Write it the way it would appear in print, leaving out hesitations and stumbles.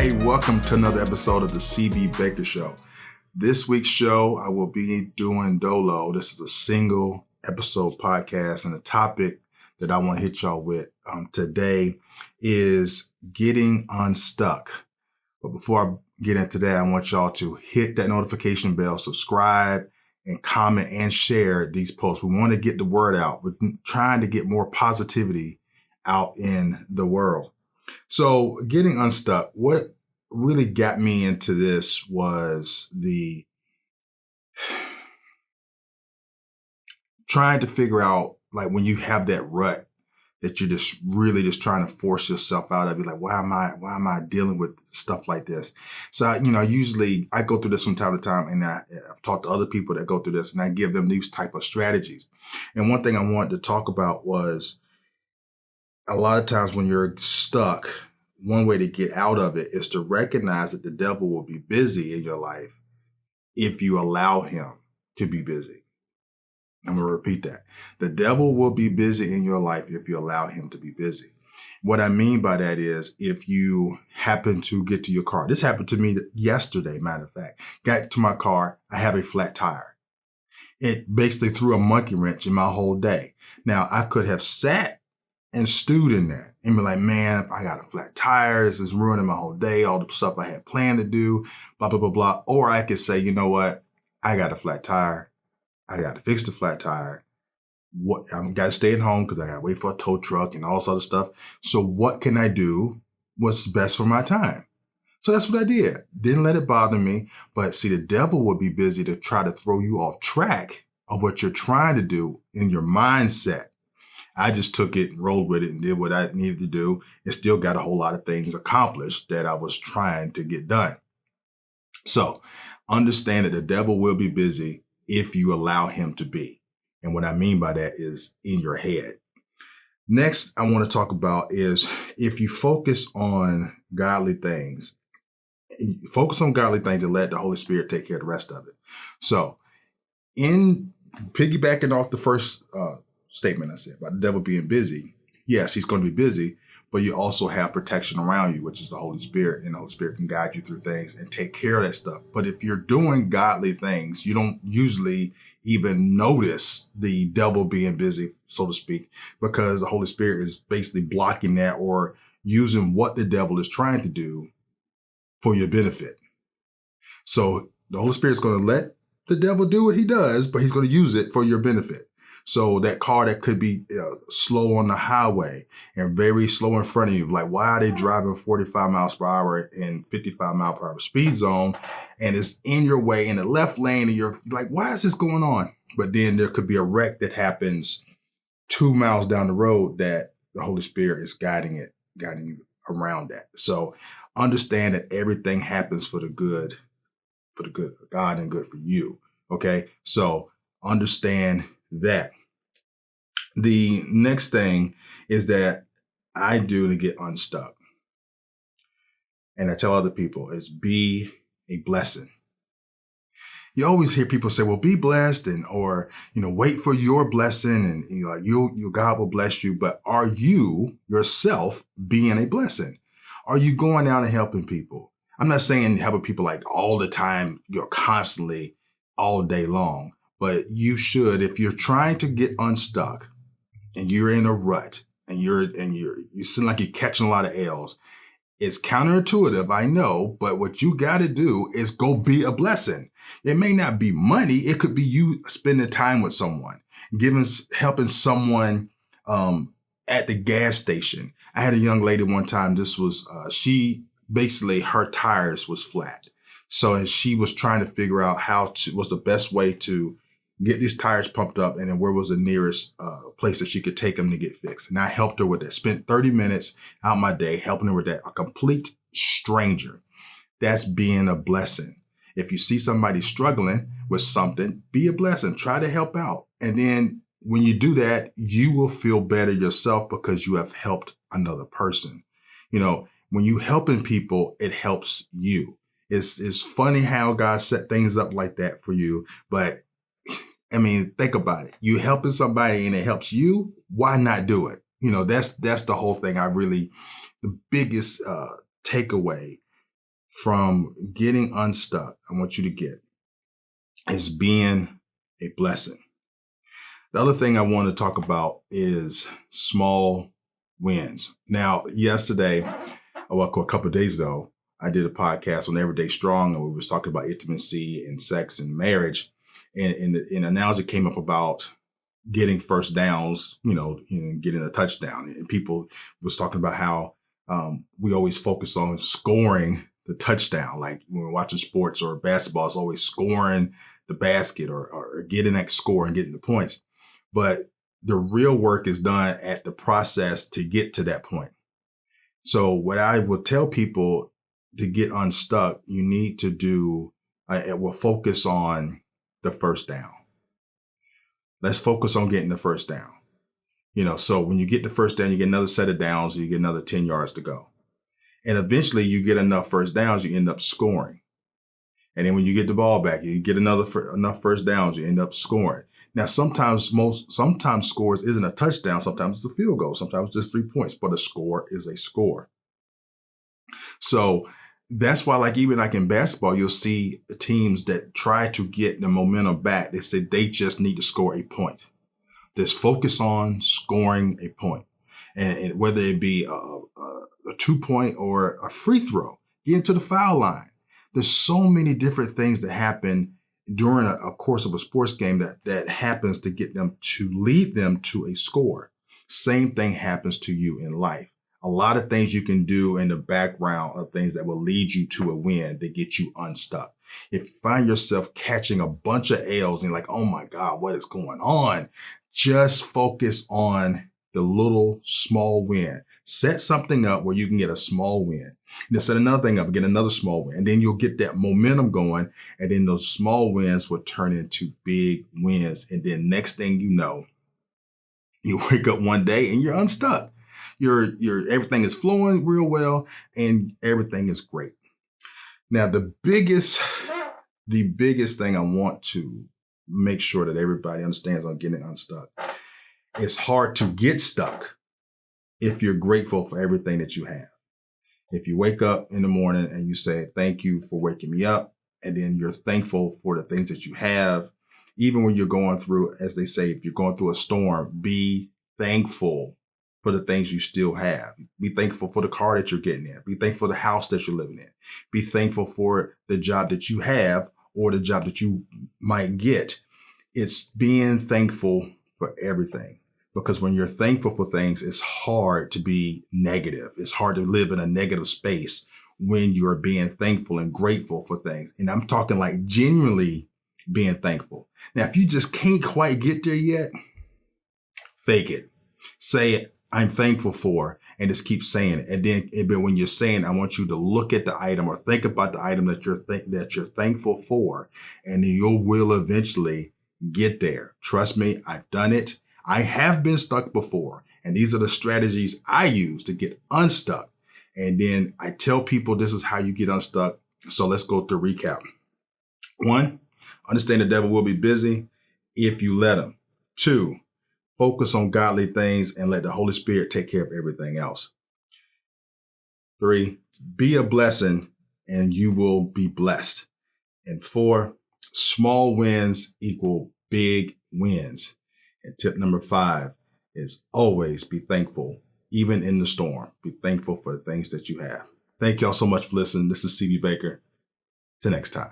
Hey, welcome to another episode of the CB Baker Show. This week's show, I will be doing Dolo. This is a single episode podcast, and the topic that I want to hit y'all with today is getting unstuck. But before I get into that, I want y'all to hit that notification bell, subscribe, and comment and share these posts. We want to get the word out. We're trying to get more positivity out in the world. So getting unstuck, what really got me into this was the trying to figure out, like, when you have that rut that you're just really just trying to force yourself out of. You're like, why am I dealing with stuff like this? So, I go through this from time to time, and I've talked to other people that go through this, and I give them these type of strategies. And one thing I wanted to talk about was a lot of times when you're stuck, one way to get out of it is to recognize that the devil will be busy in your life if you allow him to be busy. I'm going to repeat that. The devil will be busy in your life if you allow him to be busy. What I mean by that is if you happen to get to your car. This happened to me yesterday, matter of fact. Got to my car, I have a flat tire. It basically threw a monkey wrench in my whole day. Now, I could have sat and stewed in that and be like, man, I got a flat tire. This is ruining my whole day. All the stuff I had planned to do, blah, blah, blah, blah. Or I could say, you know what? I got a flat tire. I got to fix the flat tire. I got to stay at home because I got to wait for a tow truck and all this other stuff. So what can I do? What's best for my time? So that's what I did. Didn't let it bother me. But see, the devil will be busy to try to throw you off track of what you're trying to do in your mindset. I just took it and rolled with it and did what I needed to do, and still got a whole lot of things accomplished that I was trying to get done. So understand that the devil will be busy if you allow him to be. And what I mean by that is in your head. Next, I want to talk about is if you focus on godly things and let the Holy Spirit take care of the rest of it. So in piggybacking off the first statement I said about the devil being busy, yes, he's going to be busy, but you also have protection around you, which is the Holy Spirit, and the Holy Spirit can guide you through things and take care of that stuff. But if you're doing godly things, you don't usually even notice the devil being busy, so to speak, because the Holy Spirit is basically blocking that or using what the devil is trying to do for your benefit. So the Holy Spirit is going to let the devil do what he does, but he's going to use it for your benefit. So that car that could be slow on the highway and very slow in front of you, like, why are they driving 45 miles per hour in 55 mile per hour speed zone, and it's in your way in the left lane, and you're like, why is this going on? But then there could be a wreck that happens 2 miles down the road that the Holy Spirit is guiding you around that. So understand that everything happens for the good of God and good for you. Okay. So understand that. The next thing is that I do to get unstuck, and I tell other people, is be a blessing. You always hear people say, well, be blessed, or wait for your blessing, and your God will bless you. But are you yourself being a blessing? Are you going out and helping people? I'm not saying helping people like all the time, constantly all day long, but you should, if you're trying to get unstuck and you're in a rut and you seem like you're catching a lot of L's. It's counterintuitive, I know, but what you got to do is go be a blessing. It may not be money. It could be you spending time with someone, helping someone at the gas station. I had a young lady one time. This was, she basically, her tires was flat. So she was trying to figure out what's the best way to get these tires pumped up, and then where was the nearest place that she could take them to get fixed. And I helped her with that. Spent 30 minutes out my day helping her with that. A complete stranger. That's being a blessing. If you see somebody struggling with something, be a blessing. Try to help out. And then when you do that, you will feel better yourself because you have helped another person. When you helping people, it helps you. It's funny how God set things up like that for you, but think about it. You helping somebody and it helps you. Why not do it? That's the whole thing. The biggest takeaway from getting unstuck, I want you to get is being a blessing. The other thing I want to talk about is small wins. Now, yesterday, well, a couple of days ago, I did a podcast on Everyday Strong, and we was talking about intimacy and sex and marriage. And an analogy came up about getting first downs, and getting a touchdown. And people was talking about how we always focus on scoring the touchdown. Like when we're watching sports or basketball, it's always scoring the basket or getting that score and getting the points. But the real work is done at the process to get to that point. So what I will tell people to get unstuck, you need to do, it will focus on the first down. Let's focus on getting the first down. So when you get the first down, you get another set of downs, you get another 10 yards to go. And eventually you get enough first downs, you end up scoring. And then when you get the ball back, you get enough first downs, you end up scoring. Now, sometimes scores isn't a touchdown. Sometimes it's a field goal. Sometimes it's just 3 points, but a score is a score. So that's why, even in basketball, you'll see teams that try to get the momentum back. They say they just need to score a point. Just focus on scoring a point. And whether it be a 2-point or a free throw, get into the foul line. There's so many different things that happen during a course of a sports game that happens to get them to lead them to a score. Same thing happens to you in life. A lot of things you can do in the background of things that will lead you to a win that get you unstuck. If you find yourself catching a bunch of L's and you're like, oh my God, what is going on? Just focus on the little small win. Set something up where you can get a small win. Then set another thing up and get another small win. And then you'll get that momentum going. And then those small wins will turn into big wins. And then next thing you know, you wake up one day and you're unstuck. Everything is flowing real well and everything is great. Now, the biggest thing I want to make sure that everybody understands on getting unstuck, it's hard to get stuck if you're grateful for everything that you have. If you wake up in the morning and you say, thank you for waking me up, and then you're thankful for the things that you have, even when you're going through, as they say, if you're going through a storm, be thankful for the things you still have. Be thankful for the car that you're getting in. Be thankful for the house that you're living in. Be thankful for the job that you have or the job that you might get. It's being thankful for everything. Because when you're thankful for things, it's hard to be negative. It's hard to live in a negative space when you're being thankful and grateful for things. And I'm talking like genuinely being thankful. Now, if you just can't quite get there yet, fake it. Say, I'm thankful for, and just keep saying it. And then when you're saying, I want you to look at the item or think about the item that you're thankful for, and then you will eventually get there. Trust me, I've done it. I have been stuck before, and these are the strategies I use to get unstuck. And then I tell people this is how you get unstuck. So let's go through recap. 1, understand the devil will be busy if you let him. 2, focus on godly things and let the Holy Spirit take care of everything else. 3, be a blessing and you will be blessed. And 4, small wins equal big wins. And tip number 5 is always be thankful, even in the storm. Be thankful for the things that you have. Thank y'all so much for listening. This is CB Baker. Till next time.